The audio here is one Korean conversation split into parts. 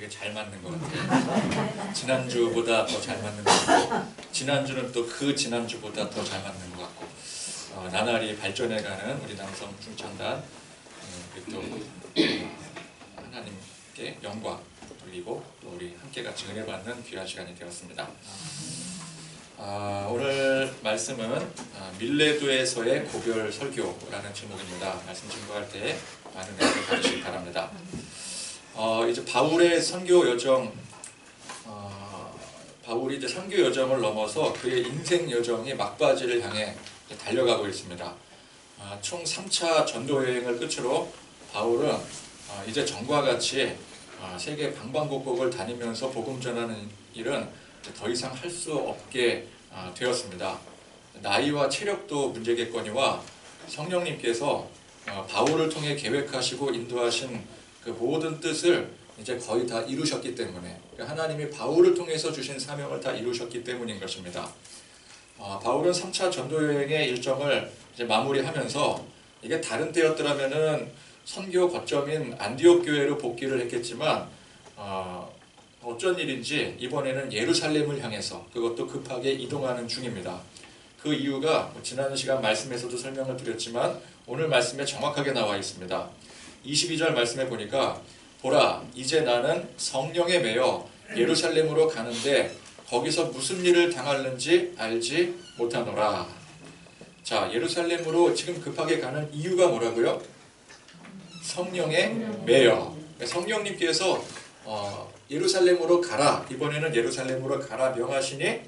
되게 잘 맞는 것 같아요. 지난주보다 더 잘 맞는 것 같고, 지난주는 또 그 지난주보다 더 잘 맞는 것 같고, 나날이 발전해가는 우리 남성 중창단, 그리고 또 하나님께 영광 돌리고 또 우리 함께 같이 은혜 받는 귀한 시간이 되었습니다. 오늘 말씀은 밀레도에서의 고별 설교라는 제목입니다. 말씀 증거할 때 많은 은혜를 받으시기 바랍니다. 이제 바울의 선교 여정, 바울이 이제 선교 여정을 넘어서 그의 인생 여정이 막바지를 향해 달려가고 있습니다. 총 3차 전도 여행을 끝으로 바울은 이제 전과 같이 세계 방방곡곡을 다니면서 복음 전하는 일은 더 이상 할 수 없게 되었습니다. 나이와 체력도 문제겠거니와 성령님께서 바울을 통해 계획하시고 인도하신 그 모든 뜻을 이제 거의 다 이루셨기 때문에, 하나님이 바울을 통해서 주신 사명을 다 이루셨기 때문인 것입니다. 바울은 3차 전도여행의 일정을 이제 마무리하면서, 이게 다른 때였더라면은 선교 거점인 안디옥 교회로 복귀를 했겠지만, 어쩐 일인지 이번에는 예루살렘을 향해서, 그것도 급하게 이동하는 중입니다. 그 이유가 지난 시간 말씀에서도 설명을 드렸지만 오늘 말씀에 정확하게 나와 있습니다. 22절 말씀에 보니까, 보라, 이제 나는 성령에 매여 예루살렘으로 가는데 거기서 무슨 일을 당하는지 알지 못하노라. 자, 예루살렘으로 지금 급하게 가는 이유가 뭐라고요? 성령에 매여. 성령님께서 예루살렘으로 가라, 이번에는 예루살렘으로 가라 명하시니,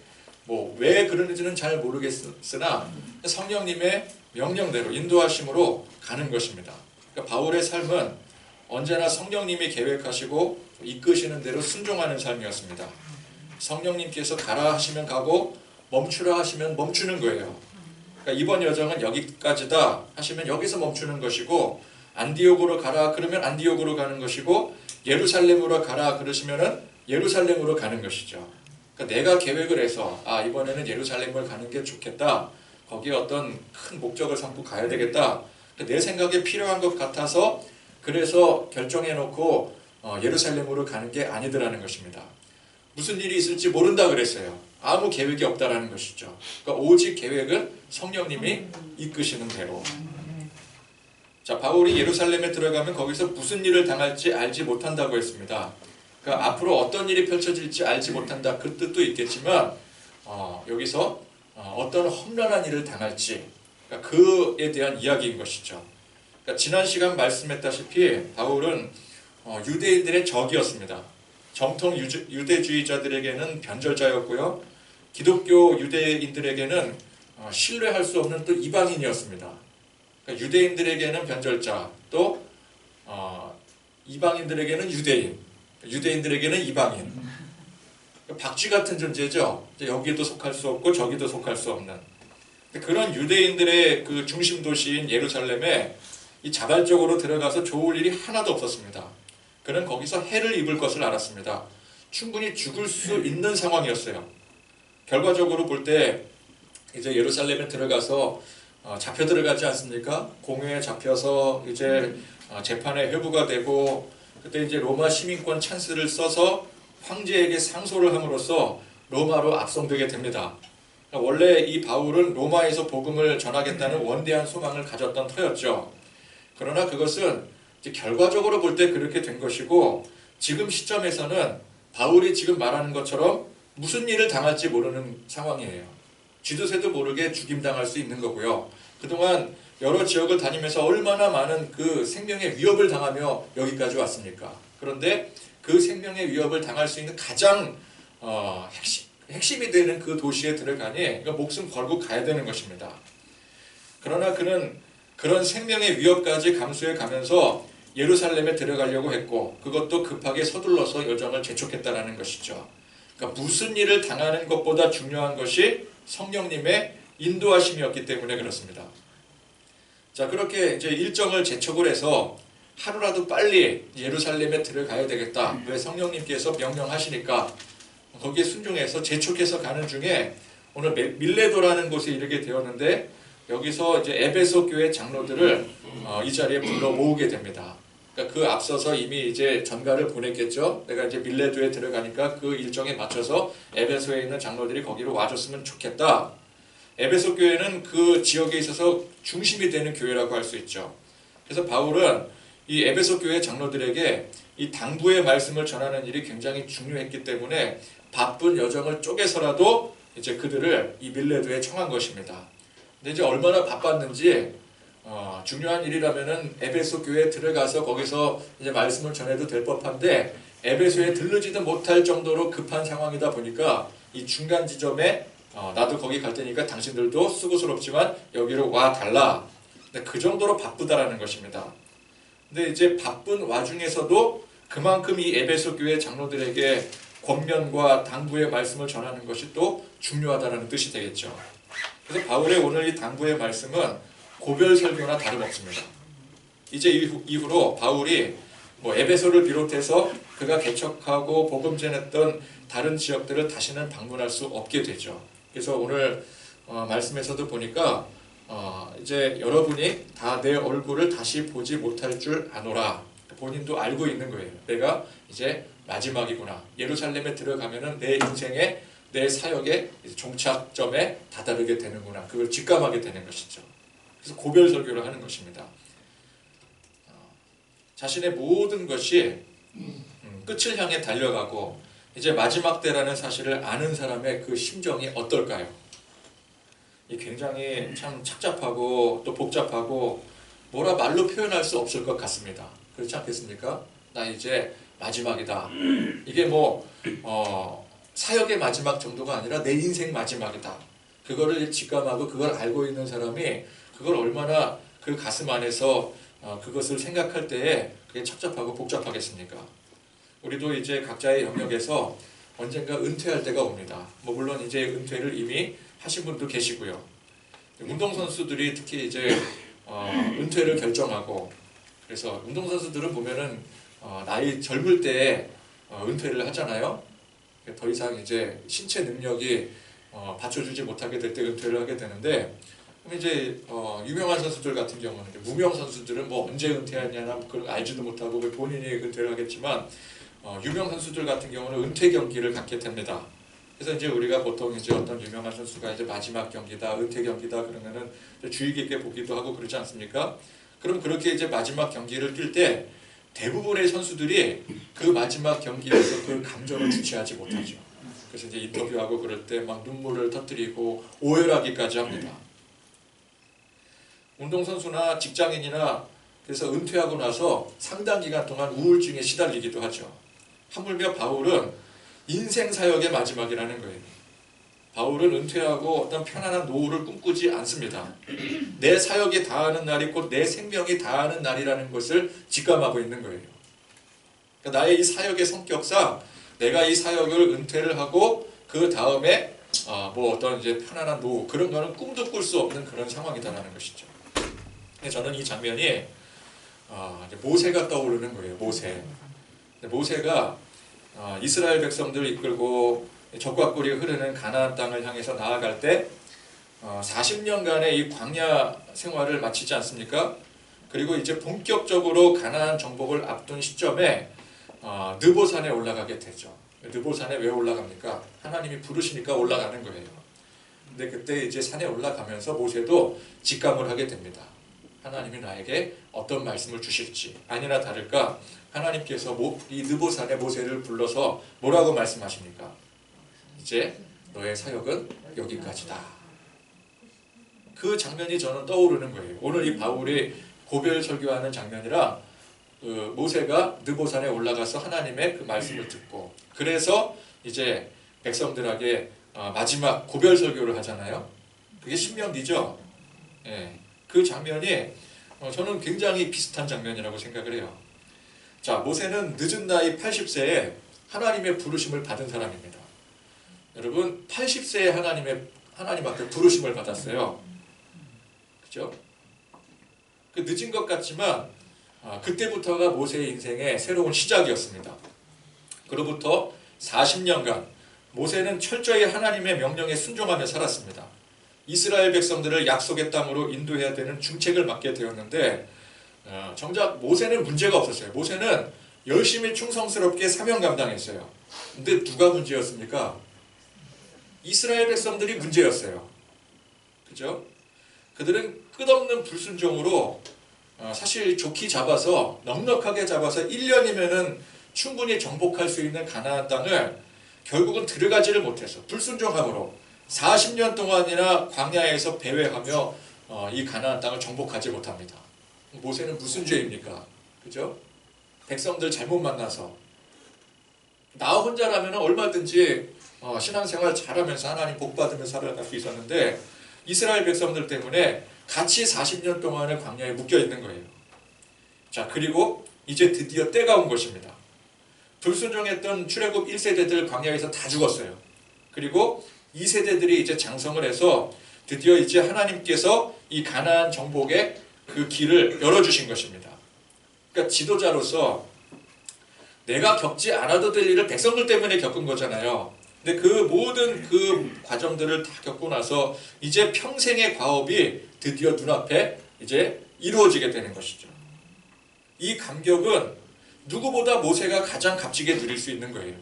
왜 그러는지는 잘 모르겠으나 성령님의 명령대로 인도하심으로 가는 것입니다. 그러니까 바울의 삶은 언제나 성령님이 계획하시고 이끄시는 대로 순종하는 삶이었습니다. 성령님께서 가라 하시면 가고 멈추라 하시면 멈추는 거예요. 그러니까 이번 여정은 여기까지다 하시면 여기서 멈추는 것이고, 안디옥으로 가라 그러면 안디옥으로 가는 것이고, 예루살렘으로 가라 그러시면은 예루살렘으로 가는 것이죠. 그러니까 내가 계획을 해서 이번에는 예루살렘을 가는 게 좋겠다, 거기에 어떤 큰 목적을 삼고 가야 되겠다, 내 생각에 필요한 것 같아서 그래서 결정해 놓고 예루살렘으로 가는 게 아니더라는 것입니다. 무슨 일이 있을지 모른다 그랬어요. 아무 계획이 없다라는 것이죠. 그러니까 오직 계획은 성령님이 이끄시는 대로. 자, 바울이 예루살렘에 들어가면 거기서 무슨 일을 당할지 알지 못한다고 했습니다. 그러니까 앞으로 어떤 일이 펼쳐질지 알지 못한다, 그 뜻도 있겠지만 여기서 어떤 험난한 일을 당할지, 그러니까 그에 대한 이야기인 것이죠. 그러니까 지난 시간 말씀했다시피 바울은 유대인들의 적이었습니다. 정통 유대주의자들에게는 변절자였고요, 기독교 유대인들에게는 신뢰할 수 없는 또 이방인이었습니다. 그러니까 유대인들에게는 변절자, 또 이방인들에게는 유대인, 유대인들에게는 이방인, 박쥐 같은 존재죠. 여기도 속할 수 없고 저기도 속할 수 없는 그런 유대인들의 그 중심 도시인 예루살렘에 이 자발적으로 들어가서 좋을 일이 하나도 없었습니다. 그는 거기서 해를 입을 것을 알았습니다. 충분히 죽을 수 있는 상황이었어요. 결과적으로 볼 때 이제 예루살렘에 들어가서 잡혀 들어가지 않습니까? 공회에 잡혀서 이제 재판에 회부가 되고, 그때 이제 로마 시민권 찬스를 써서 황제에게 상소를 함으로써 로마로 압송되게 됩니다. 원래 이 바울은 로마에서 복음을 전하겠다는 원대한 소망을 가졌던 터였죠. 그러나 그것은 이제 결과적으로 볼 때 그렇게 된 것이고, 지금 시점에서는 바울이 지금 말하는 것처럼 무슨 일을 당할지 모르는 상황이에요. 쥐도새도 모르게 죽임당할 수 있는 거고요. 그동안 여러 지역을 다니면서 얼마나 많은 그 생명의 위협을 당하며 여기까지 왔습니까? 그런데 그 생명의 위협을 당할 수 있는 가장 핵심이 되는 그 도시에 들어가니 목숨 걸고 가야 되는 것입니다. 그러나 그는 그런 생명의 위협까지 감수해 가면서 예루살렘에 들어가려고 했고, 그것도 급하게 서둘러서 여정을 재촉했다는 것이죠. 그러니까 무슨 일을 당하는 것보다 중요한 것이 성령님의 인도하심이었기 때문에 그렇습니다. 자, 그렇게 이제 일정을 재촉을 해서 하루라도 빨리 예루살렘에 들어가야 되겠다, 왜 성령님께서 명령하시니까 거기에 순종해서 재촉해서 가는 중에 오늘 밀레도라는 곳에 이르게 되었는데, 여기서 이제 에베소 교회 장로들을 이 자리에 불러 모으게 됩니다. 그러니까 그 앞서서 이미 이제 전가를 보냈겠죠. 내가 이제 밀레도에 들어가니까 그 일정에 맞춰서 에베소에 있는 장로들이 거기로 와줬으면 좋겠다. 에베소 교회는 그 지역에 있어서 중심이 되는 교회라고 할 수 있죠. 그래서 바울은 이 에베소 교회 장로들에게 이 당부의 말씀을 전하는 일이 굉장히 중요했기 때문에 바쁜 여정을 쪼개서라도 이제 그들을 이 밀레도에 청한 것입니다. 근데 이제 얼마나 바빴는지 중요한 일이라면은 에베소 교회에 들어가서 거기서 이제 말씀을 전해도 될 법한데 에베소에 들르지도 못할 정도로 급한 상황이다 보니까 이 중간 지점에 나도 거기 갈 테니까 당신들도 수고스럽지만 여기로 와 달라. 근데 그 정도로 바쁘다라는 것입니다. 근데 이제 바쁜 와중에서도 그만큼 이 에베소 교회 장로들에게 권면과 당부의 말씀을 전하는 것이 또 중요하다는 뜻이 되겠죠. 그래서 바울의 오늘 이 당부의 말씀은 고별 설교나 다름없습니다. 이제 이후로 바울이 뭐 에베소를 비롯해서 그가 개척하고 복음 전했던 다른 지역들을 다시는 방문할 수 없게 되죠. 그래서 오늘 말씀에서도 보니까 이제 여러분이 다 내 얼굴을 다시 보지 못할 줄 아노라. 본인도 알고 있는 거예요. 내가 이제 마지막이구나. 예루살렘에 들어가면은 내 인생의 내 사역의 종착점에 다다르게 되는구나. 그걸 직감하게 되는 것이죠. 그래서 고별 설교를 하는 것입니다. 자신의 모든 것이 끝을 향해 달려가고 이제 마지막 때라는 사실을 아는 사람의 그 심정이 어떨까요? 굉장히 참 착잡하고 또 복잡하고 뭐라 말로 표현할 수 없을 것 같습니다. 그렇지 않겠습니까? 나 이제 마지막이다. 이게 뭐 사역의 마지막 정도가 아니라 내 인생 마지막이다. 그거를 직감하고 그걸 알고 있는 사람이 그걸 얼마나 그 가슴 안에서 그것을 생각할 때에 그게 착잡하고 복잡하겠습니까? 우리도 이제 각자의 영역에서 언젠가 은퇴할 때가 옵니다. 뭐 물론 이제 은퇴를 이미 하신 분도 계시고요. 운동선수들이 특히 이제 은퇴를 결정하고 그래서 운동선수들은 보면은 나이 젊을 때 은퇴를 하잖아요. 더 이상 이제 신체 능력이 받쳐주지 못하게 될 때 은퇴를 하게 되는데 그럼 이제 유명한 선수들 같은 경우는 무명 선수들은 뭐 언제 은퇴하냐나 그걸 알지도 못하고 본인이 은퇴를 하겠지만 유명 선수들 같은 경우는 은퇴 경기를 갖게 됩니다. 그래서 이제 우리가 보통 이제 어떤 유명한 선수가 이제 마지막 경기다, 은퇴 경기다 그러면은 주의 깊게 보기도 하고 그러지 않습니까? 그럼 그렇게 이제 마지막 경기를 뛸 때 대부분의 선수들이 그 마지막 경기에서 그 감정을 주체하지 못하죠. 그래서 이제 인터뷰하고 그럴 때 막 눈물을 터뜨리고 오열하기까지 합니다. 운동선수나 직장인이나 그래서 은퇴하고 나서 상당 기간 동안 우울증에 시달리기도 하죠. 하물며 바울은 인생 사역의 마지막이라는 거예요. 바울은 은퇴하고 어떤 편안한 노후를 꿈꾸지 않습니다. 내 사역이 다하는 날이 곧 내 생명이 다하는 날이라는 것을 직감하고 있는 거예요. 그러니까 나의 이 사역의 성격상 내가 이 사역을 은퇴를 하고 그 다음에 뭐 어떤 이제 편안한 노후 그런 거는 꿈도 꿀 수 없는 그런 상황이다라는 것이죠. 저는 이 장면이 모세가 떠오르는 거예요. 모세가 이스라엘 백성들을 이끌고 적과 꿀이 흐르는 가나안 땅을 향해서 나아갈 때 40년간의 이 광야 생활을 마치지 않습니까? 그리고 이제 본격적으로 가나안 정복을 앞둔 시점에 느보산에 올라가게 되죠. 느보산에 왜 올라갑니까? 하나님이 부르시니까 올라가는 거예요. 근데 그때 이제 산에 올라가면서 모세도 직감을 하게 됩니다. 하나님이 나에게 어떤 말씀을 주실지. 아니나 다를까 하나님께서 이 느보산에 모세를 불러서 뭐라고 말씀하십니까? 이제 너의 사역은 여기까지다. 그 장면이 저는 떠오르는 거예요. 오늘 이 바울이 고별 설교하는 장면이랑 모세가 느보산에 올라가서 하나님의 그 말씀을 듣고 그래서 이제 백성들에게 마지막 고별 설교를 하잖아요. 그게 신명기죠. 예. 그 장면이 저는 굉장히 비슷한 장면이라고 생각을 해요. 자, 모세는 늦은 나이 80세에 하나님의 부르심을 받은 사람입니다. 여러분 80세에 하나님 앞에 부르심을 받았어요. 그죠? 그 늦은 것 같지만 그때부터가 모세의 인생의 새로운 시작이었습니다. 그로부터 40년간 모세는 철저히 하나님의 명령에 순종하며 살았습니다. 이스라엘 백성들을 약속의 땅으로 인도해야 되는 중책을 맡게 되었는데 정작 모세는 문제가 없었어요. 모세는 열심히 충성스럽게 사명 감당했어요. 근데 누가 문제였습니까? 이스라엘 백성들이 문제였어요. 그죠? 그들은 끝없는 불순종으로 사실 좋게 잡아서 넉넉하게 잡아서 1년이면은 충분히 정복할 수 있는 가나안 땅을 결국은 들어가지를 못해서 불순종함으로 40년 동안이나 광야에서 배회하며 이 가나안 땅을 정복하지 못합니다. 모세는 무슨 죄입니까? 그죠? 백성들 잘못 만나서 나 혼자라면 얼마든지 신앙생활 잘하면서 하나님 복 받으면서 살아갈 수 있었는데 이스라엘 백성들 때문에 같이 40년 동안의 광야에 묶여 있는 거예요. 자, 그리고 이제 드디어 때가 온 것입니다. 불순종했던 출애굽 1세대들 광야에서 다 죽었어요. 그리고 2세대들이 이제 장성을 해서 드디어 이제 하나님께서 이 가나안 정복의 그 길을 열어주신 것입니다. 그러니까 지도자로서 내가 겪지 않아도 될 일을 백성들 때문에 겪은 거잖아요. 근데 그 모든 그 과정들을 다 겪고 나서 이제 평생의 과업이 드디어 눈앞에 이제 이루어지게 되는 것이죠. 이 감격은 누구보다 모세가 가장 값지게 누릴 수 있는 거예요.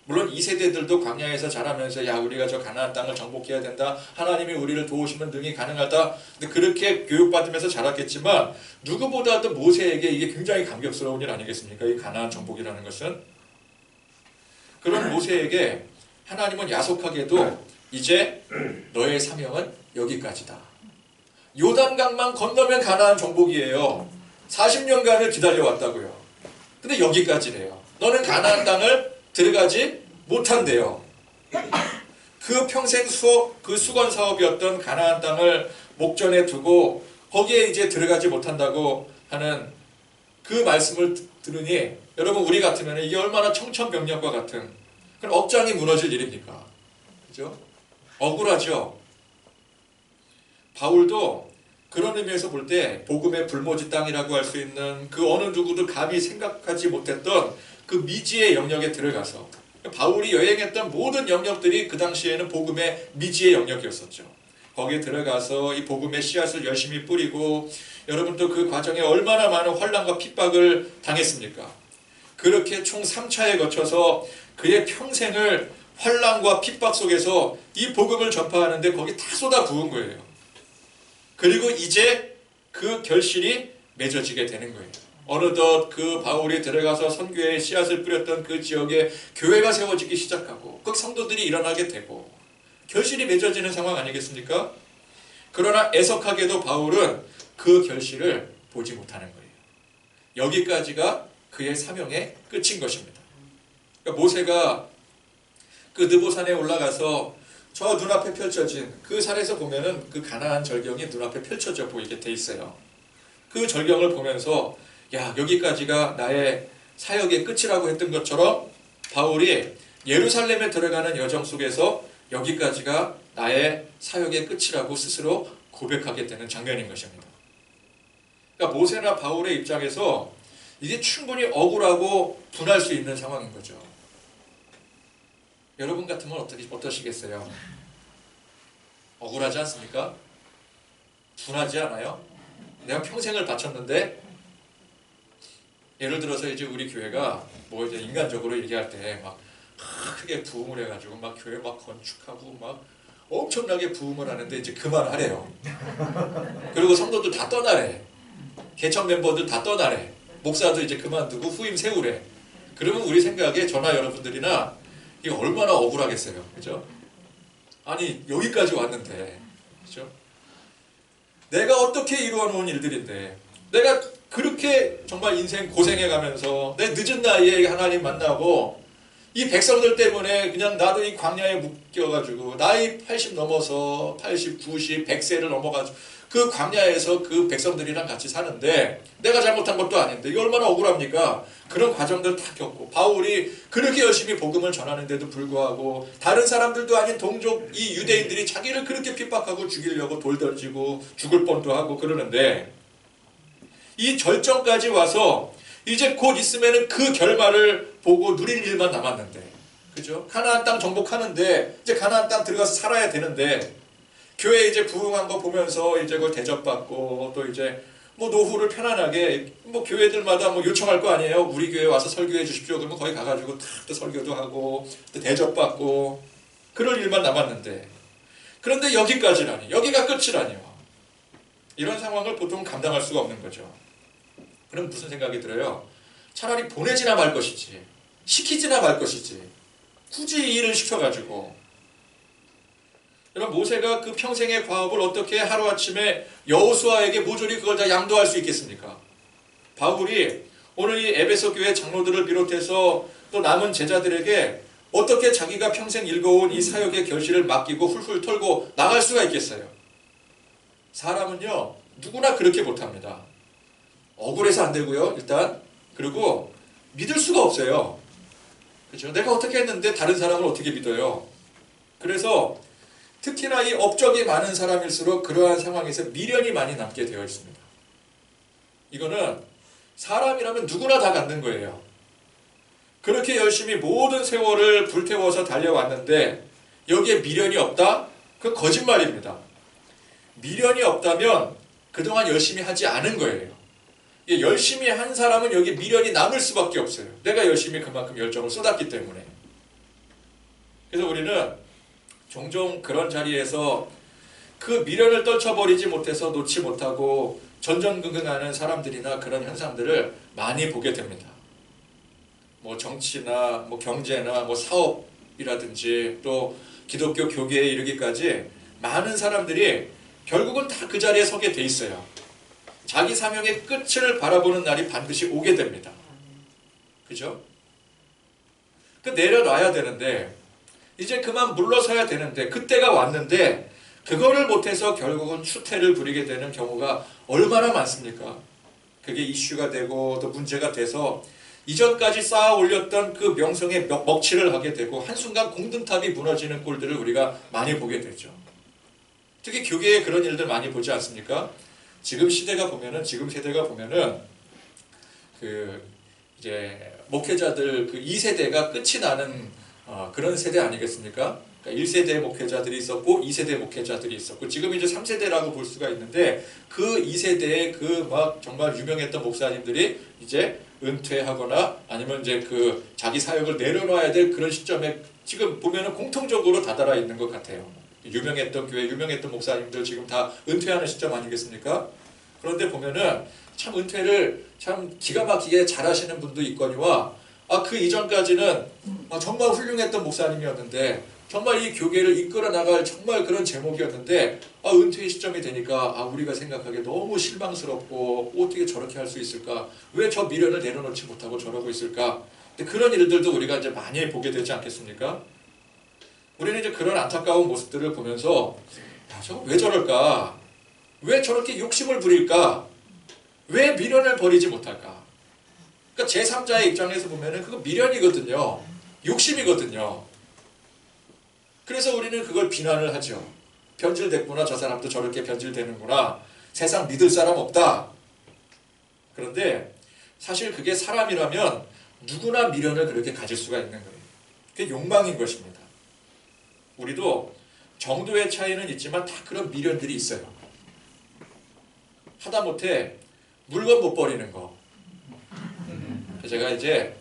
물론 2세대들도 광야에서 자라면서 야 우리가 저 가나안 땅을 정복해야 된다. 하나님이 우리를 도우시면 능히 가능하다. 근데 그렇게 교육받으면서 자랐겠지만 누구보다도 모세에게 이게 굉장히 감격스러운 일 아니겠습니까? 이 가나안 정복이라는 것은. 그런 모세에게 하나님은 야속하게도 이제 너의 사명은 여기까지다. 요단강만 건너면 가나안 정복이에요. 40년간을 기다려왔다고요. 근데 여기까지래요. 너는 가나안 땅을 들어가지 못한대요. 그 평생 그 수건 사업이었던 가나안 땅을 목전에 두고 거기에 이제 들어가지 못한다고 하는 그 말씀을 들으니 여러분 우리 같으면 이게 얼마나 청천벽력과 같은 그런 억장이 무너질 일입니까? 그죠? 억울하죠? 바울도 그런 의미에서 볼 때 복음의 불모지 땅이라고 할 수 있는 그 어느 누구도 감히 생각하지 못했던 그 미지의 영역에 들어가서 바울이 여행했던 모든 영역들이 그 당시에는 복음의 미지의 영역이었었죠. 거기에 들어가서 이 복음의 씨앗을 열심히 뿌리고 여러분도 그 과정에 얼마나 많은 환난과 핍박을 당했습니까? 그렇게 총 3차에 거쳐서 그의 평생을 환난과 핍박 속에서 이 복음을 전파하는데 거기 다 쏟아부은 거예요. 그리고 이제 그 결실이 맺어지게 되는 거예요. 어느덧 그 바울이 들어가서 선교의 씨앗을 뿌렸던 그 지역에 교회가 세워지기 시작하고 그 성도들이 일어나게 되고 결실이 맺어지는 상황 아니겠습니까? 그러나 애석하게도 바울은 그 결실을 보지 못하는 거예요. 여기까지가 그의 사명의 끝인 것입니다. 그러니까 모세가 그 느보산에 올라가서 저 눈앞에 펼쳐진 그 산에서 보면은 그 가나안 절경이 눈앞에 펼쳐져 보이게 돼 있어요. 그 절경을 보면서 야 여기까지가 나의 사역의 끝이라고 했던 것처럼 바울이 예루살렘에 들어가는 여정 속에서 여기까지가 나의 사역의 끝이라고 스스로 고백하게 되는 장면인 것입니다. 그러니까 모세나 바울의 입장에서 이게 충분히 억울하고 분할 수 있는 상황인 거죠. 여러분 같으면 어떠시겠어요? 억울하지 않습니까? 분하지 않아요? 내가 평생을 바쳤는데 예를 들어서 이제 우리 교회가 뭐 이제 인간적으로 얘기할 때 막 크게 부흥을 해가지고 막 교회 막 건축하고 막 엄청나게 부흥을 하는데 이제 그만하래요. 그리고 성도들 다 떠나래. 개척 멤버들 다 떠나래. 목사도 이제 그만두고 후임 세우래. 그러면 우리 생각에 저나 여러분들이나 이게 얼마나 억울하겠어요. 그죠? 아니 여기까지 왔는데 그죠? 내가 어떻게 이루어 놓은 일들인데 내가 그렇게 정말 인생 고생해가면서 내 늦은 나이에 하나님 만나고 이 백성들 때문에 그냥 나도 이 광야에 묶여가지고 나이 80 넘어서 80, 90, 100세를 넘어가지고 그 광야에서 그 백성들이랑 같이 사는데 내가 잘못한 것도 아닌데 이게 얼마나 억울합니까? 그런 과정들 다 겪고 바울이 그렇게 열심히 복음을 전하는데도 불구하고 다른 사람들도 아닌 동족 이 유대인들이 자기를 그렇게 핍박하고 죽이려고 돌 던지고 죽을 뻔도 하고 그러는데 이 절정까지 와서 이제 곧 있으면은 그 결말을 보고 누릴 일만 남았는데 그죠? 가나안 땅 정복하는데 이제 가나안 땅 들어가서 살아야 되는데 교회 이제 부흥한 거 보면서 이제 그걸 대접받고 또 이제 뭐 노후를 편안하게 뭐 교회들마다 뭐 요청할 거 아니에요. 우리 교회 와서 설교해 주십시오. 그러면 거기 가가지고 또 설교도 하고 또 대접받고 그럴 일만 남았는데, 그런데 여기까지라니, 여기가 끝이라니요. 이런 상황을 보통 감당할 수가 없는 거죠. 그럼 무슨 생각이 들어요? 차라리 보내지나 말 것이지, 시키지나 말 것이지, 굳이 이 일을 시켜가지고. 여러분, 모세가 그 평생의 과업을 어떻게 하루아침에 여호수아에게 모조리 그걸 다 양도할 수 있겠습니까? 바울이 오늘 이 에베소 교회 장로들을 비롯해서 또 남은 제자들에게 어떻게 자기가 평생 일궈온 이 사역의 결실을 맡기고 훌훌 털고 나갈 수가 있겠어요? 사람은요, 누구나 그렇게 못합니다. 억울해서 안 되고요, 일단. 그리고 믿을 수가 없어요. 그렇죠? 내가 어떻게 했는데 다른 사람을 어떻게 믿어요? 그래서 특히나 이 업적이 많은 사람일수록 그러한 상황에서 미련이 많이 남게 되어 있습니다. 이거는 사람이라면 누구나 다 갖는 거예요. 그렇게 열심히 모든 세월을 불태워서 달려왔는데 여기에 미련이 없다? 그건 거짓말입니다. 미련이 없다면 그동안 열심히 하지 않은 거예요. 열심히 한 사람은 여기 미련이 남을 수밖에 없어요. 내가 열심히 그만큼 열정을 쏟았기 때문에. 그래서 우리는 종종 그런 자리에서 그 미련을 떨쳐버리지 못해서 놓지 못하고 전전긍긍하는 사람들이나 그런 현상들을 많이 보게 됩니다. 뭐 정치나 뭐 경제나 뭐 사업이라든지 또 기독교 교계에 이르기까지 많은 사람들이 결국은 다 그 자리에 서게 돼 있어요. 자기 사명의 끝을 바라보는 날이 반드시 오게 됩니다. 그죠? 그 내려놔야 되는데, 이제 그만 물러서야 되는데, 그때가 왔는데 그거를 못해서 결국은 추태를 부리게 되는 경우가 얼마나 많습니까? 그게 이슈가 되고 또 문제가 돼서 이전까지 쌓아 올렸던 그 명성에 먹칠을 하게 되고 한순간 공든탑이 무너지는 꼴들을 우리가 많이 보게 되죠. 특히 교계에 그런 일들 많이 보지 않습니까? 지금 시대가 보면은, 지금 세대가 보면은 그 이제 목회자들 그 2세대가 끝이 나는 그런 세대 아니겠습니까? 그러니까 1세대 목회자들이 있었고 2세대 목회자들이 있었고 지금 이제 3세대라고 볼 수가 있는데, 그 2세대의 그 막 정말 유명했던 목사님들이 이제 은퇴하거나 아니면 이제 그 자기 사역을 내려놔야 될 그런 시점에 지금 보면은 공통적으로 다다라 있는 것 같아요. 유명했던 교회, 유명했던 목사님들 지금 다 은퇴하는 시점 아니겠습니까? 그런데 보면은 참 은퇴를 참 기가 막히게 잘하시는 분도 있거니와 그 이전까지는 정말 훌륭했던 목사님이었는데 정말 이 교계를 이끌어 나갈 정말 그런 제목이었는데 은퇴 시점이 되니까 우리가 생각하기에 너무 실망스럽고 어떻게 저렇게 할 수 있을까? 왜 저 미련을 내려놓지 못하고 저러고 있을까? 근데 그런 일들도 우리가 이제 많이 보게 되지 않겠습니까? 우리는 이제 그런 안타까운 모습들을 보면서 저거 왜 저럴까? 왜 저렇게 욕심을 부릴까? 왜 미련을 버리지 못할까? 그러니까 제3자의 입장에서 보면은 그거 미련이거든요. 욕심이거든요. 그래서 우리는 그걸 비난을 하죠. 변질됐구나. 저 사람도 저렇게 변질되는구나. 세상 믿을 사람 없다. 그런데 사실 그게 사람이라면 누구나 미련을 그렇게 가질 수가 있는 거예요. 그게 욕망인 것입니다. 우리도 정도의 차이는 있지만 다 그런 미련들이 있어요. 하다못해 물건 못 버리는 거. 제가 이제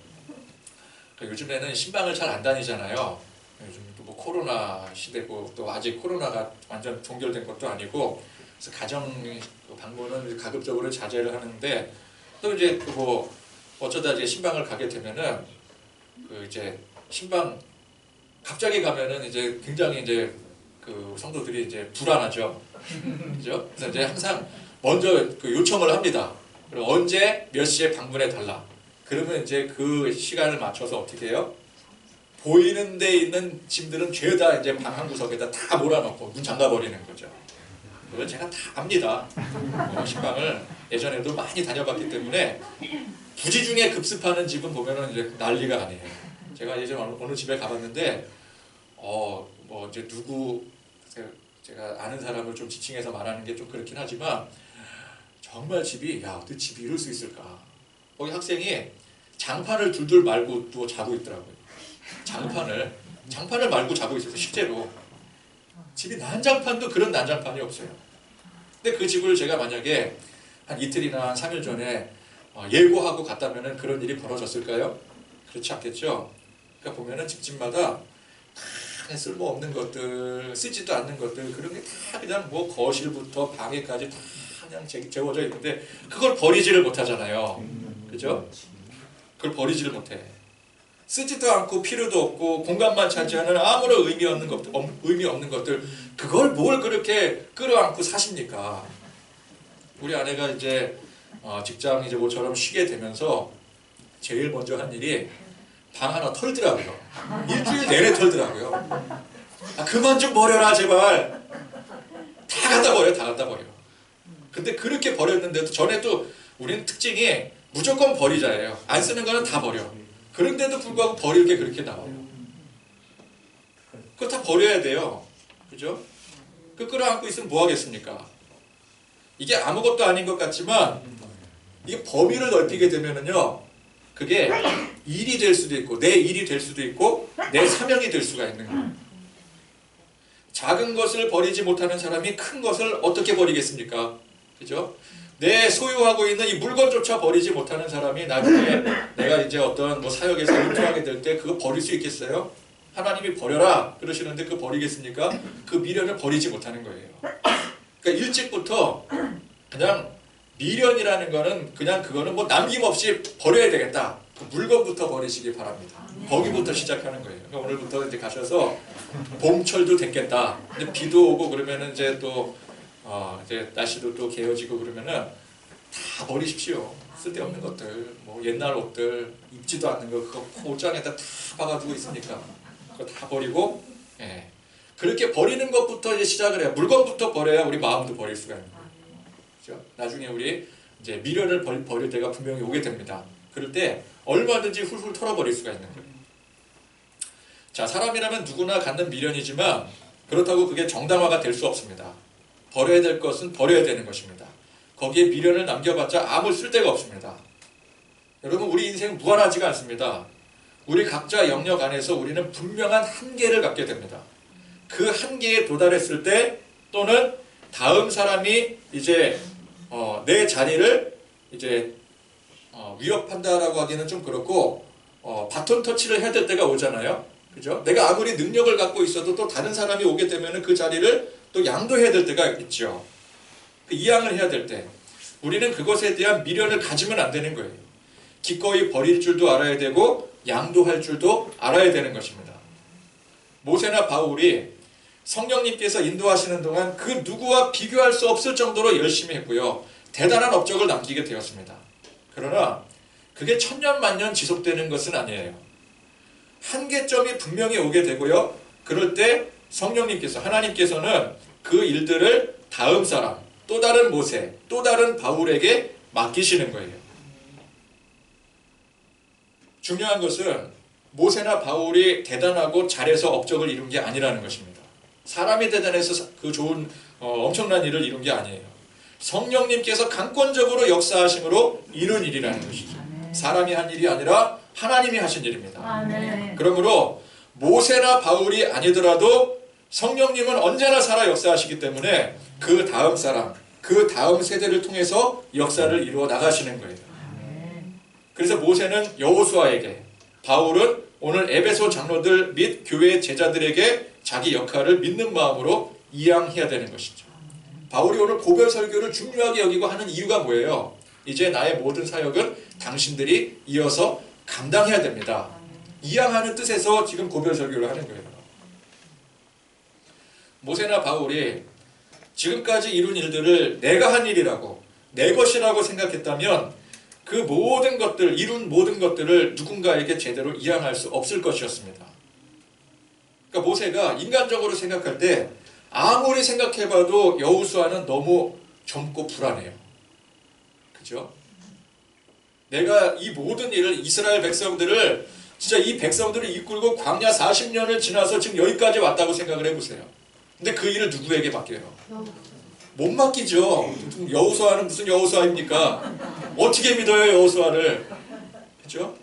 요즘에는 신방을 잘 안 다니잖아요. 요즘 또 뭐 코로나 시대고 또 아직 코로나가 완전 종결된 것도 아니고, 그래서 가정 방문은 가급적으로 자제를 하는데, 또 이제 뭐 어쩌다 이제 신방을 가게 되면은 그 이제 신방 갑자기 가면은 이제 굉장히 이제 그 성도들이 이제 불안하죠. 그죠? 그래서 이제 항상 먼저 그 요청을 합니다. 그리고 언제 몇 시에 방문해 달라. 그러면 이제 그 시간을 맞춰서 어떻게 해요? 보이는 데 있는 짐들은 죄다 이제 방 한 구석에다 다 몰아넣고 문 잠가버리는 거죠. 그걸 제가 다 압니다. 신방을 예전에도 많이 다녀봤기 때문에 부지중에 급습하는 집은 보면은 이제 난리가 아니에요. 제가 예전에 어느 집에 가봤는데 뭐 이제 누구 제가 아는 사람을 좀 지칭해서 말하는 게 좀 그렇긴 하지만 정말 집이 어떻게 집이 이럴 수 있을까? 거기 학생이 장판을 둘둘 말고 또 자고 있더라고요. 장판을 말고 자고 있어서 실제로 집이 난장판도 그런 난장판이 없어요. 근데 그 집을 제가 만약에 한 이틀이나 한 3일 전에 예고하고 갔다면은 그런 일이 벌어졌을까요? 그렇지 않겠죠. 그러니까 보면은 집집마다 다 쓸모없는 것들, 쓰지도 않는 것들, 그런 게 다 그냥 뭐 거실부터 방에까지 다 그냥 재워져 있는데 그걸 버리지를 못하잖아요. 그죠? 그걸 버리지를 못해. 쓰지도 않고 필요도 없고 공간만 차지하는 아무런 의미 없는 것들, 그걸 뭘 그렇게 끌어안고 사십니까? 우리 아내가 이제 직장 이제 모처럼 쉬게 되면서 제일 먼저 한 일이 방 하나 털더라고요. 일주일 내내 털더라고요. 그만 좀 버려라 제발. 다 갖다 버려, 다 갖다 버려. 근데 그렇게 버렸는데도 전에도 우리는 특징이 무조건 버리자예요. 안 쓰는 거는 다 버려. 그런데도 불구하고 버릴 게 그렇게 나와요. 그거 다 버려야 돼요. 그죠? 그 끌어안고 있으면 뭐 하겠습니까? 이게 아무것도 아닌 것 같지만 이게 범위를 넓히게 되면은요, 그게 일이 될 수도 있고 내 일이 될 수도 있고 내 사명이 될 수가 있는 거예요. 작은 것을 버리지 못하는 사람이 큰 것을 어떻게 버리겠습니까? 그죠? 내 소유하고 있는 이 물건조차 버리지 못하는 사람이 나중에 내가 이제 어떤 뭐 사역에서 은퇴하게 될 때 그거 버릴 수 있겠어요? 하나님이 버려라 그러시는데 그거 버리겠습니까? 그 미련을 버리지 못하는 거예요. 그러니까 일찍부터 그냥 미련이라는 거는 그냥 그거는 뭐 남김없이 버려야 되겠다. 그 물건부터 버리시기 바랍니다. 거기부터 시작하는 거예요. 그러니까 오늘부터 이제 가셔서 봄철도 됐겠다. 근데 비도 오고 그러면은 이제 또 이제 날씨도 또 개어지고 그러면은 다 버리십시오. 쓸데없는 것들, 뭐 옛날 옷들, 입지도 않는 거 그거 옷장에다 다 박아두고 있으니까 그거 다 버리고, 예. 그렇게 버리는 것부터 이제 시작을 해요. 물건부터 버려야 우리 마음도 버릴 수가 있는 거예요. 그렇죠? 나중에 우리 이제 미련을 버릴 때가 분명히 오게 됩니다. 그럴 때 얼마든지 훌훌 털어버릴 수가 있는 거예요. 자, 사람이라면 누구나 갖는 미련이지만 그렇다고 그게 정당화가 될 수 없습니다. 버려야 될 것은 버려야 되는 것입니다. 거기에 미련을 남겨봤자 아무 쓸데가 없습니다. 여러분, 우리 인생은 무한하지가 않습니다. 우리 각자 영역 안에서 우리는 분명한 한계를 갖게 됩니다. 그 한계에 도달했을 때 또는 다음 사람이 이제 내 자리를 이제 위협한다라고 하기는 좀 그렇고 바톤 터치를 해야 될 때가 오잖아요. 그죠? 내가 아무리 능력을 갖고 있어도 또 다른 사람이 오게 되면 그 자리를 또 양도해야 될 때가 있죠. 그 이양을 해야 될 때 우리는 그것에 대한 미련을 가지면 안 되는 거예요. 기꺼이 버릴 줄도 알아야 되고 양도할 줄도 알아야 되는 것입니다. 모세나 바울이 성령님께서 인도하시는 동안 그 누구와 비교할 수 없을 정도로 열심히 했고요. 대단한 업적을 남기게 되었습니다. 그러나 그게 천년만년 지속되는 것은 아니에요. 한계점이 분명히 오게 되고요. 그럴 때 성령님께서, 하나님께서는 그 일들을 다음 사람, 또 다른 모세, 또 다른 바울에게 맡기시는 거예요. 중요한 것은 모세나 바울이 대단하고 잘해서 업적을 이룬 게 아니라는 것입니다. 사람이 대단해서 그 좋은 엄청난 일을 이룬 게 아니에요. 성령님께서 강권적으로 역사하심으로 이룬 일이라는 것이죠. 사람이 한 일이 아니라 하나님이 하신 일입니다. 그러므로 모세나 바울이 아니더라도 성령님은 언제나 살아 역사하시기 때문에 그 다음 사람, 그 다음 세대를 통해서 역사를 이루어 나가시는 거예요. 그래서 모세는 여호수아에게, 바울은 오늘 에베소 장로들 및 교회 제자들에게 자기 역할을 믿는 마음으로 이양해야 되는 것이죠. 바울이 오늘 고별 설교를 중요하게 여기고 하는 이유가 뭐예요? 이제 나의 모든 사역은 당신들이 이어서 감당해야 됩니다. 이양하는 뜻에서 지금 고별 설교를 하는 거예요. 모세나 바울이 지금까지 이룬 일들을 내가 한 일이라고, 내 것이라고 생각했다면 그 모든 것들, 이룬 모든 것들을 누군가에게 제대로 이양할 수 없을 것이었습니다. 그러니까 모세가 인간적으로 생각할 때 아무리 생각해봐도 여호수아는 너무 젊고 불안해요. 그죠? 내가 이 모든 일을, 이스라엘 백성들을, 진짜 이 백성들을 이끌고 광야 40년을 지나서 지금 여기까지 왔다고 생각을 해보세요. 근데 그 일을 누구에게 맡겨요? 못 맡기죠. 여호수아는 무슨 여호수아입니까? 어떻게 믿어요, 여호수아를? 그죠?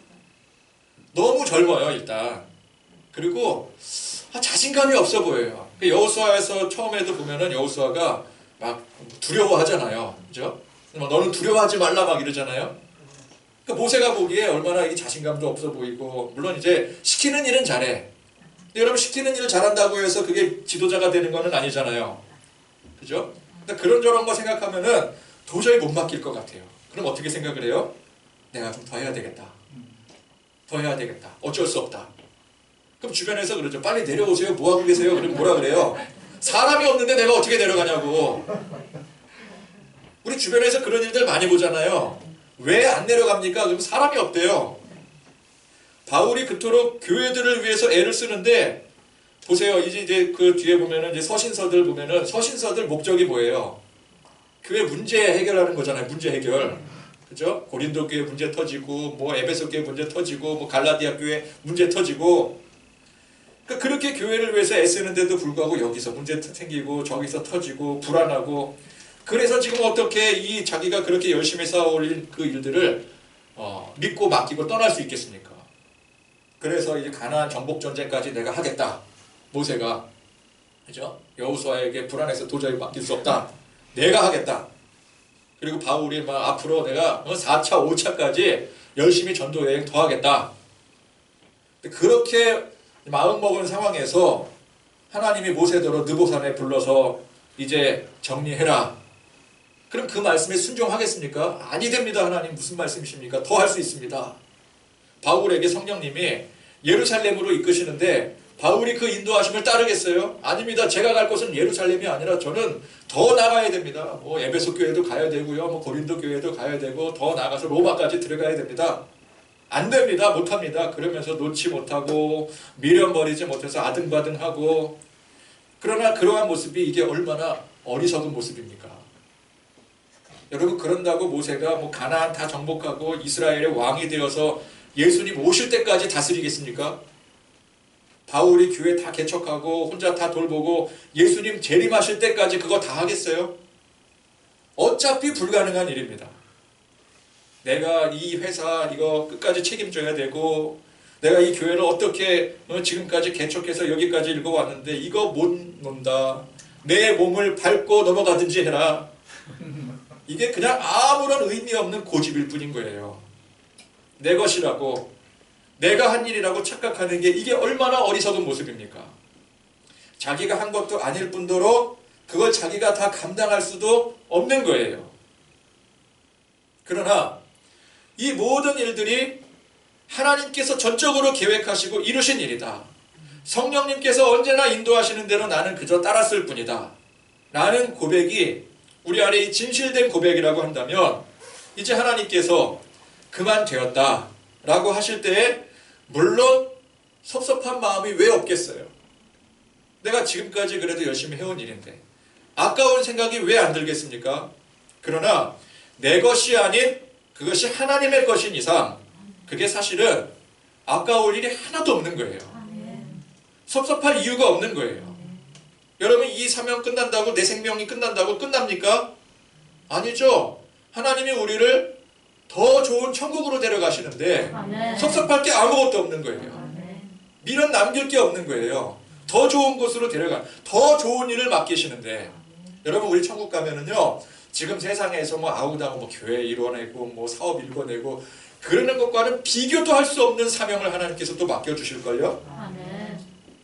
너무 젊어요, 일단. 그리고 자신감이 없어 보여요. 여호수아에서 처음에도 보면은 여호수아가 막 두려워하잖아요. 그죠? 너는 두려워하지 말라 막 이러잖아요. 그러니까 모세가 보기에 얼마나 이 자신감도 없어 보이고, 물론 이제 시키는 일은 잘해. 근데 여러분, 시키는 일을 잘한다고 해서 그게 지도자가 되는 거는 아니잖아요. 그죠? 그러니까 그런저런 거 생각하면은 도저히 못 맡길 것 같아요. 그럼 어떻게 생각을 해요? 내가 좀 더 해야 되겠다. 더 해야 되겠다. 어쩔 수 없다. 그럼 주변에서 그러죠. 빨리 내려오세요. 뭐하고 계세요? 그럼 뭐라 그래요? 사람이 없는데 내가 어떻게 내려가냐고. 우리 주변에서 그런 일들 많이 보잖아요. 왜 안 내려갑니까? 그럼 사람이 없대요. 바울이 그토록 교회들을 위해서 애를 쓰는데, 보세요. 이제 그 뒤에 보면은 이제 서신서들 보면은 서신서들 목적이 뭐예요? 교회 문제 해결하는 거잖아요. 문제 해결. 그죠? 고린도 교회 문제 터지고, 뭐 에베소 교회 문제 터지고, 뭐 갈라디아 교회 문제 터지고. 그러니까 그렇게 교회를 위해서 애쓰는데도 불구하고 여기서 문제 생기고, 저기서 터지고, 불안하고. 그래서 지금 어떻게 이 자기가 그렇게 열심히 쌓아올린 그 일들을 믿고 맡기고 떠날 수 있겠습니까? 그래서 이제 가나안 정복 전쟁까지 내가 하겠다. 모세가, 그죠? 여호수아에게 불안해서 도저히 맡길 수 없다. 내가 하겠다. 그리고 바울이 막 앞으로 내가 4차, 5차까지 열심히 전도 여행 더 하겠다. 그렇게 마음먹은 상황에서 하나님이 모세더러 느보산에 불러서 이제 정리해라. 그럼 그 말씀에 순종하겠습니까? 아니 됩니다. 하나님 무슨 말씀이십니까? 더 할 수 있습니다. 바울에게 성령님이 예루살렘으로 이끄시는데 바울이 그 인도하심을 따르겠어요? 아닙니다. 제가 갈 곳은 예루살렘이 아니라 저는 더 나가야 됩니다. 뭐 에베소 교회도 가야 되고요. 뭐 고린도 교회도 가야 되고 더 나가서 로마까지 들어가야 됩니다. 안 됩니다. 못합니다. 그러면서 놓지 못하고 미련 버리지 못해서 아등바등하고. 그러나 그러한 모습이 이게 얼마나 어리석은 모습입니까? 여러분, 그런다고 모세가 뭐 가나안 다 정복하고 이스라엘의 왕이 되어서 예수님 오실 때까지 다스리겠습니까? 바울이 교회 다 개척하고 혼자 다 돌보고 예수님 재림하실 때까지 그거 다 하겠어요? 어차피 불가능한 일입니다. 내가 이 회사 이거 끝까지 책임져야 되고, 내가 이 교회를 어떻게 지금까지 개척해서 여기까지 읽어왔는데 이거 못 논다. 내 몸을 밟고 넘어가든지 해라. 이게 그냥 아무런 의미 없는 고집일 뿐인 거예요. 내 것이라고, 내가 한 일이라고 착각하는 게 이게 얼마나 어리석은 모습입니까? 자기가 한 것도 아닐 뿐더러 그걸 자기가 다 감당할 수도 없는 거예요. 그러나 이 모든 일들이 하나님께서 전적으로 계획하시고 이루신 일이다. 성령님께서 언제나 인도하시는 대로 나는 그저 따랐을 뿐이다. 라는 고백이 우리 안에 이 진실된 고백이라고 한다면, 이제 하나님께서 그만 되었다 라고 하실 때에 물론 섭섭한 마음이 왜 없겠어요? 내가 지금까지 그래도 열심히 해온 일인데 아까운 생각이 왜 안 들겠습니까? 그러나 내 것이 아닌 그것이 하나님의 것인 이상 그게 사실은 아까울 일이 하나도 없는 거예요. 섭섭할 이유가 없는 거예요. 여러분, 이 사명 끝난다고, 내 생명이 끝난다고 끝납니까? 아니죠. 하나님이 우리를 더 좋은 천국으로 데려가시는데 섭섭할 게 아무것도 없는 거예요. 미련 남길 게 없는 거예요. 더 좋은 곳으로 데려가, 더 좋은 일을 맡기시는데, 여러분, 우리 천국 가면은요, 지금 세상에서 뭐 아우다고 뭐 교회 이뤄내고 뭐 사업 일궈내고 그러는 것과는 비교도 할 수 없는 사명을 하나님께서 또 맡겨주실걸요?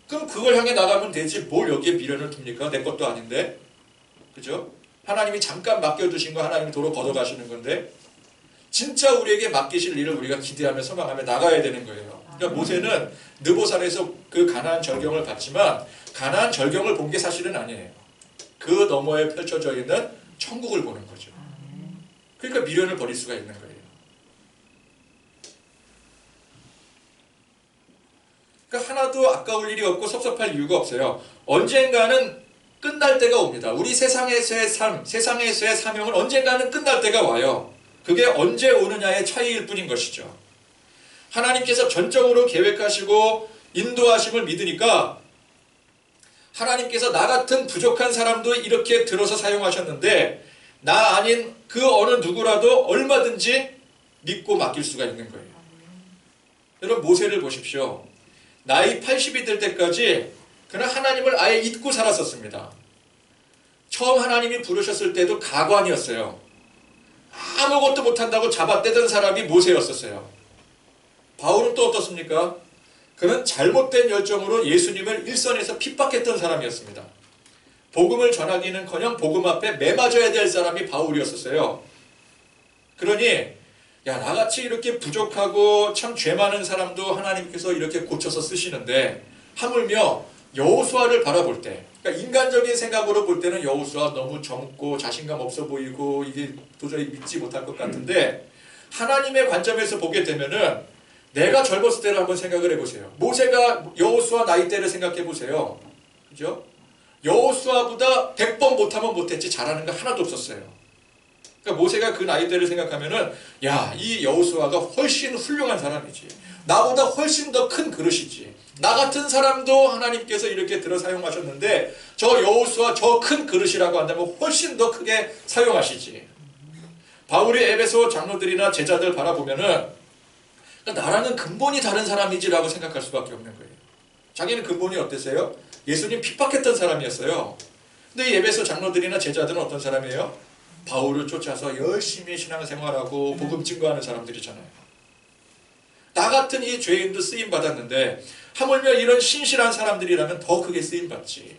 그럼 그걸 향해 나가면 되지 뭘 여기에 미련을 둡니까? 내 것도 아닌데. 그죠? 하나님이 잠깐 맡겨두신 거 하나님이 도로 걷어가시는 건데, 진짜 우리에게 맡기실 일을 우리가 기대하며 소망하며 나가야 되는 거예요. 그러니까 모세는 느보산에서 그 가나안 절경을 봤지만 가나안 절경을 본 게 사실은 아니에요. 그 너머에 펼쳐져 있는 천국을 보는 거죠. 그러니까 미련을 버릴 수가 있는 거예요. 그러니까 하나도 아까울 일이 없고 섭섭할 이유가 없어요. 언젠가는 끝날 때가 옵니다. 우리 세상에서의 삶, 세상에서의 사명은 언젠가는 끝날 때가 와요. 그게 언제 오느냐의 차이일 뿐인 것이죠. 하나님께서 전적으로 계획하시고 인도하심을 믿으니까 하나님께서 나 같은 부족한 사람도 이렇게 들어서 사용하셨는데 나 아닌 그 어느 누구라도 얼마든지 믿고 맡길 수가 있는 거예요. 여러분, 모세를 보십시오. 나이 80이 될 때까지 그는 하나님을 아예 잊고 살았었습니다. 처음 하나님이 부르셨을 때도 가관이었어요. 아무것도 못한다고 잡아떼던 사람이 모세였었어요. 바울은 또 어떻습니까? 그는 잘못된 열정으로 예수님을 일선에서 핍박했던 사람이었습니다. 복음을 전하기는커녕 복음 앞에 매맞아야 될 사람이 바울이었었어요. 그러니 나같이 이렇게 부족하고 참 죄 많은 사람도 하나님께서 이렇게 고쳐서 쓰시는데 하물며 여호수아를 바라볼 때, 그러니까 인간적인 생각으로 볼 때는 여호수아 너무 젊고 자신감 없어 보이고 이게 도저히 믿지 못할 것 같은데 하나님의 관점에서 보게 되면은 내가 젊었을 때를 한번 생각을 해보세요. 모세가 여호수아 나이대를 생각해 보세요. 그죠? 여호수아보다 100번 못하면 못했지 잘하는 거 하나도 없었어요. 그러니까 모세가 그 나이대를 생각하면은 이 여호수아가 훨씬 훌륭한 사람이지. 나보다 훨씬 더 큰 그릇이지. 나 같은 사람도 하나님께서 이렇게 들어 사용하셨는데 저 여호수아 저 큰 그릇이라고 한다면 훨씬 더 크게 사용하시지. 바울이 에베소 장로들이나 제자들 바라보면은 나라는 근본이 다른 사람이지라고 생각할 수밖에 없는 거예요. 자기는 근본이 어땠어요? 예수님 핍박했던 사람이었어요. 근데 이 에베소 장로들이나 제자들은 어떤 사람이에요? 바울을 쫓아서 열심히 신앙생활하고 복음 증거하는 사람들이잖아요. 나 같은 이 죄인도 쓰임받았는데 하물며 이런 신실한 사람들이라면 더 크게 쓰임받지.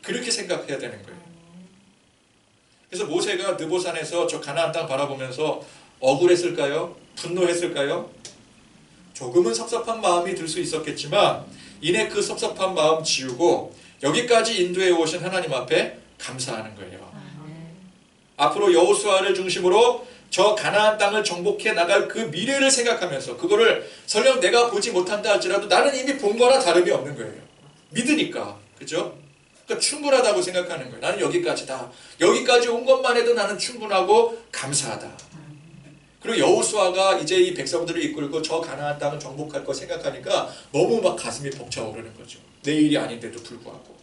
그렇게 생각해야 되는 거예요. 그래서 모세가 느보산에서 저 가나안 땅 바라보면서 억울했을까요? 분노했을까요? 조금은 섭섭한 마음이 들 수 있었겠지만 이내 그 섭섭한 마음 지우고 여기까지 인도해 오신 하나님 앞에 감사하는 거예요. 앞으로 여호수아를 중심으로 저 가나안 땅을 정복해 나갈 그 미래를 생각하면서 그거를 설령 내가 보지 못한다 할지라도 나는 이미 본 거나 다름이 없는 거예요. 믿으니까. 그죠? 그러니까 충분하다고 생각하는 거예요. 나는 여기까지다. 여기까지 온 것만 해도 나는 충분하고 감사하다. 그리고 여호수아가 이제 이 백성들을 이끌고 저 가나안 땅을 정복할 거 생각하니까 너무 막 가슴이 벅차오르는 거죠. 내 일이 아닌데도 불구하고.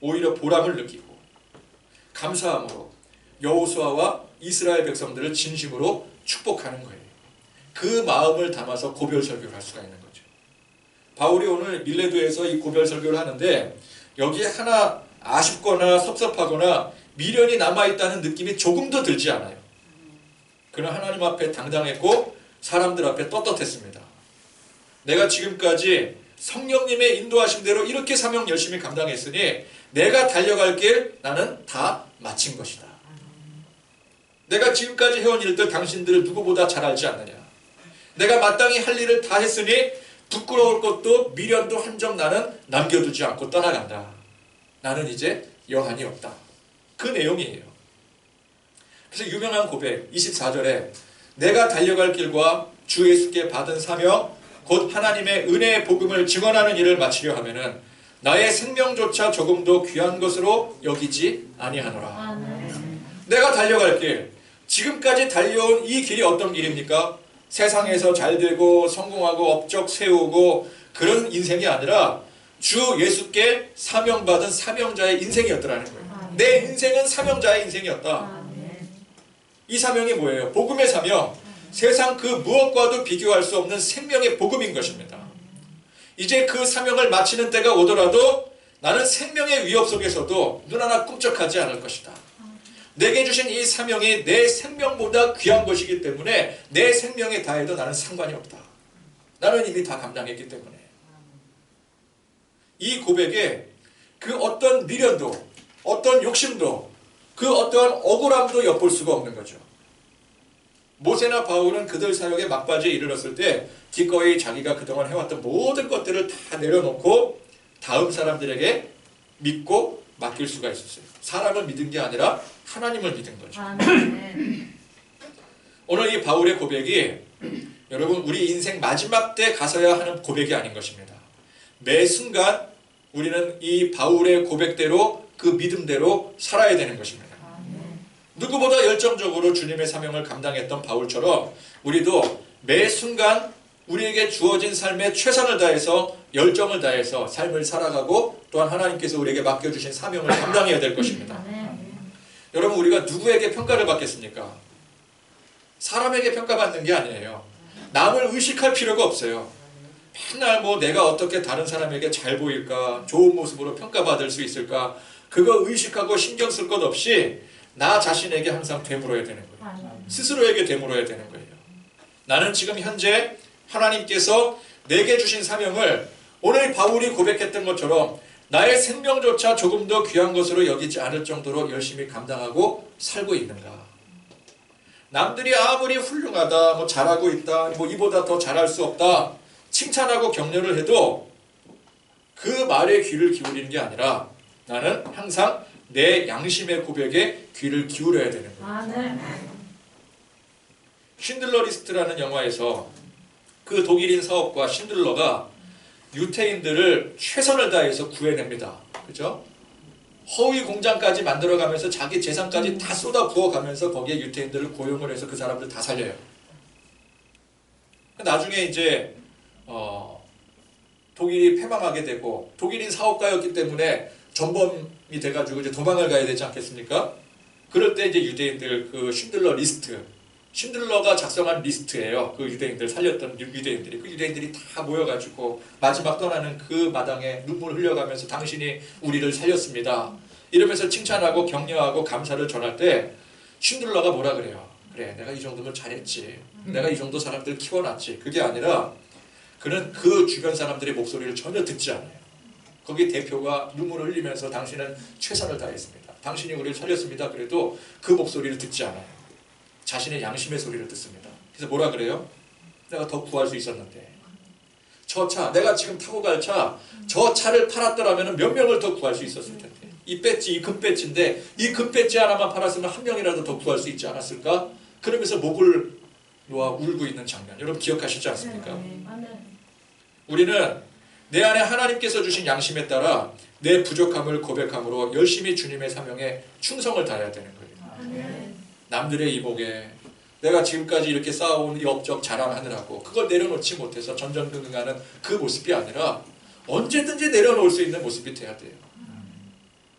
오히려 보람을 느끼고 감사함으로 여호수아와 이스라엘 백성들을 진심으로 축복하는 거예요. 그 마음을 담아서 고별 설교를 할 수가 있는 거죠. 바울이 오늘 밀레도에서 이 고별 설교를 하는데 여기에 하나 아쉽거나 섭섭하거나 미련이 남아있다는 느낌이 조금도 들지 않아요. 그는 하나님 앞에 당당했고 사람들 앞에 떳떳했습니다. 내가 지금까지 성령님의 인도하심대로 이렇게 사명 열심히 감당했으니 내가 달려갈 길 나는 다 마친 것이다. 내가 지금까지 해온 일들 당신들을 누구보다 잘 알지 않느냐. 내가 마땅히 할 일을 다 했으니 부끄러울 것도 미련도 한 점 나는 남겨두지 않고 떠나간다. 나는 이제 여한이 없다. 그 내용이에요. 그래서 유명한 고백 24절에 내가 달려갈 길과 주 예수께 받은 사명 곧 하나님의 은혜의 복음을 증언하는 일을 마치려 하면은 나의 생명조차 조금도 귀한 것으로 여기지 아니하노라. 내가 달려갈 길, 지금까지 달려온 이 길이 어떤 길입니까? 세상에서 잘되고 성공하고 업적 세우고 그런 인생이 아니라 주 예수께 사명받은 사명자의 인생이었더라는 거예요. 내 인생은 사명자의 인생이었다. 이 사명이 뭐예요? 복음의 사명. 세상 그 무엇과도 비교할 수 없는 생명의 복음인 것입니다. 이제 그 사명을 마치는 때가 오더라도 나는 생명의 위협 속에서도 눈 하나 꿈쩍하지 않을 것이다. 내게 주신 이 사명이 내 생명보다 귀한 것이기 때문에 내 생명에 다해도 나는 상관이 없다. 나는 이미 다 감당했기 때문에. 이 고백에 그 어떤 미련도 어떤 욕심도 그 어떠한 억울함도 엿볼 수가 없는 거죠. 모세나 바울은 그들 사역의 막바지에 이르렀을 때 기꺼이 자기가 그동안 해왔던 모든 것들을 다 내려놓고 다음 사람들에게 믿고 맡길 수가 있었어요. 사람을 믿은 게 아니라 하나님을 믿은 거죠. 오늘 이 바울의 고백이 여러분 우리 인생 마지막 때 가서야 하는 고백이 아닌 것입니다. 매 순간 우리는 이 바울의 고백대로 그 믿음대로 살아야 되는 것입니다. 누구보다 열정적으로 주님의 사명을 감당했던 바울처럼 우리도 매 순간 우리에게 주어진 삶에 최선을 다해서 열정을 다해서 삶을 살아가고 또한 하나님께서 우리에게 맡겨주신 사명을 감당해야 될 것입니다. 여러분 우리가 누구에게 평가를 받겠습니까? 사람에게 평가받는 게 아니에요. 남을 의식할 필요가 없어요. 맨날 내가 어떻게 다른 사람에게 잘 보일까, 좋은 모습으로 평가받을 수 있을까, 그거 의식하고 신경 쓸 것 없이 나 자신에게 항상 되물어야 되는 거예요. 스스로에게 되물어야 되는 거예요. 나는 지금 현재 하나님께서 내게 주신 사명을 오늘 바울이 고백했던 것처럼 나의 생명조차 조금 더 귀한 것으로 여기지 않을 정도로 열심히 감당하고 살고 있는가. 남들이 아무리 훌륭하다, 뭐 잘하고 있다, 뭐 이보다 더 잘할 수 없다 칭찬하고 격려를 해도 그 말에 귀를 기울이는 게 아니라 나는 항상 내 양심의 고백에 귀를 기울여야 되는 거예요. 쉰들러 리스트라는 영화에서 그 독일인 사업가 쉰들러가 유태인들을 최선을 다해서 구해냅니다. 그죠? 허위 공장까지 만들어가면서 자기 재산까지 다 쏟아 부어가면서 거기에 유태인들을 고용을 해서 그 사람들 다 살려요. 나중에 이제 독일이 패망하게 되고 독일인 사업가였기 때문에 전범이 돼가지고 이제 도망을 가야 되지 않겠습니까? 그럴 때 이제 유대인들 그 쉰들러 리스트, 쉰들러가 작성한 리스트예요. 그 유대인들 살렸던 유대인들이 그 유대인들이 다 모여가지고 마지막 떠나는 그 마당에 눈물 흘려가면서 당신이 우리를 살렸습니다. 이러면서 칭찬하고 격려하고 감사를 전할 때 쉰들러가 뭐라 그래요? 그래, 내가 이 정도면 잘했지. 내가 이 정도 사람들 키워놨지. 그게 아니라 그는 그 주변 사람들의 목소리를 전혀 듣지 않아요. 거기 대표가 눈물을 흘리면서 당신은 최선을 다했습니다. 당신이 우리를 살렸습니다. 그래도 그 목소리를 듣지 않아요. 자신의 양심의 소리를 듣습니다. 그래서 뭐라 그래요? 내가 더 구할 수 있었는데 저 차, 내가 지금 타고 갈 차, 저 차를 팔았더라면 몇 명을 더 구할 수 있었을 텐데 이 배지, 이 금배지인데 이 금배지 하나만 팔았으면 한 명이라도 더 구할 수 있지 않았을까? 그러면서 목을 놓아 울고 있는 장면 여러분 기억하시지 않습니까? 우리는 내 안에 하나님께서 주신 양심에 따라 내 부족함을 고백함으로 열심히 주님의 사명에 충성을 다해야 되는 거예요. 남들의 이목에 내가 지금까지 이렇게 쌓아온 이 업적 자랑하느라고 그걸 내려놓지 못해서 전전긍긍하는 그 모습이 아니라 언제든지 내려놓을 수 있는 모습이 돼야 돼요.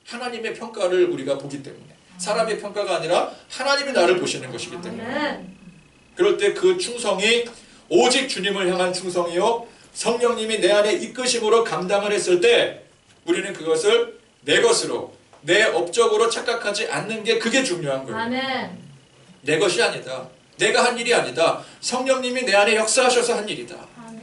하나님의 평가를 우리가 보기 때문에 사람의 평가가 아니라 하나님이 나를 보시는 것이기 때문에 그럴 때 그 충성이 오직 주님을 향한 충성이요 성령님이 내 안에 이끄심으로 감당을 했을 때 우리는 그것을 내 것으로 내 업적으로 착각하지 않는 게 그게 중요한 거예요. 아멘. 내 것이 아니다. 내가 한 일이 아니다. 성령님이 내 안에 역사하셔서 한 일이다. 아멘.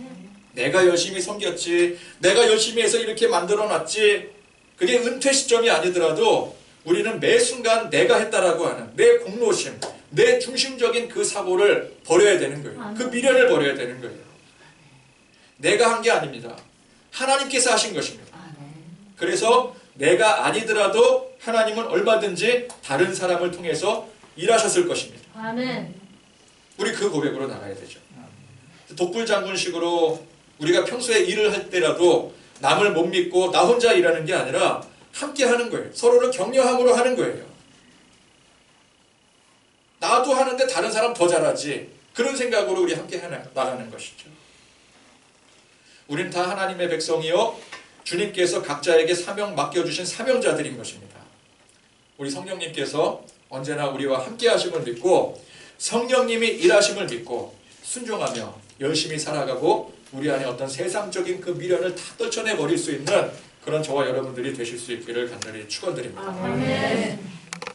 내가 열심히 섬겼지. 내가 열심히 해서 이렇게 만들어놨지. 그게 은퇴 시점이 아니더라도 우리는 매 순간 내가 했다라고 하는 내 공로심, 내 중심적인 그 사고를 버려야 되는 거예요. 아멘. 그 미련을 버려야 되는 거예요. 내가 한 게 아닙니다. 하나님께서 하신 것입니다. 그래서 내가 아니더라도 하나님은 얼마든지 다른 사람을 통해서 일하셨을 것입니다. 아멘. 우리 그 고백으로 나가야 되죠. 독불장군식으로 우리가 평소에 일을 할 때라도 남을 못 믿고 나 혼자 일하는 게 아니라 함께 하는 거예요. 서로를 격려함으로 하는 거예요. 나도 하는데 다른 사람 더 잘하지. 그런 생각으로 우리 함께 나가는 것이죠. 우리는 다 하나님의 백성이요 주님께서 각자에게 사명 맡겨주신 사명자들인 것입니다. 우리 성령님께서 언제나 우리와 함께 하심을 믿고 성령님이 일하심을 믿고 순종하며 열심히 살아가고 우리 안에 어떤 세상적인 그 미련을 다 떨쳐내버릴 수 있는 그런 저와 여러분들이 되실 수 있기를 간절히 축원드립니다. 아멘.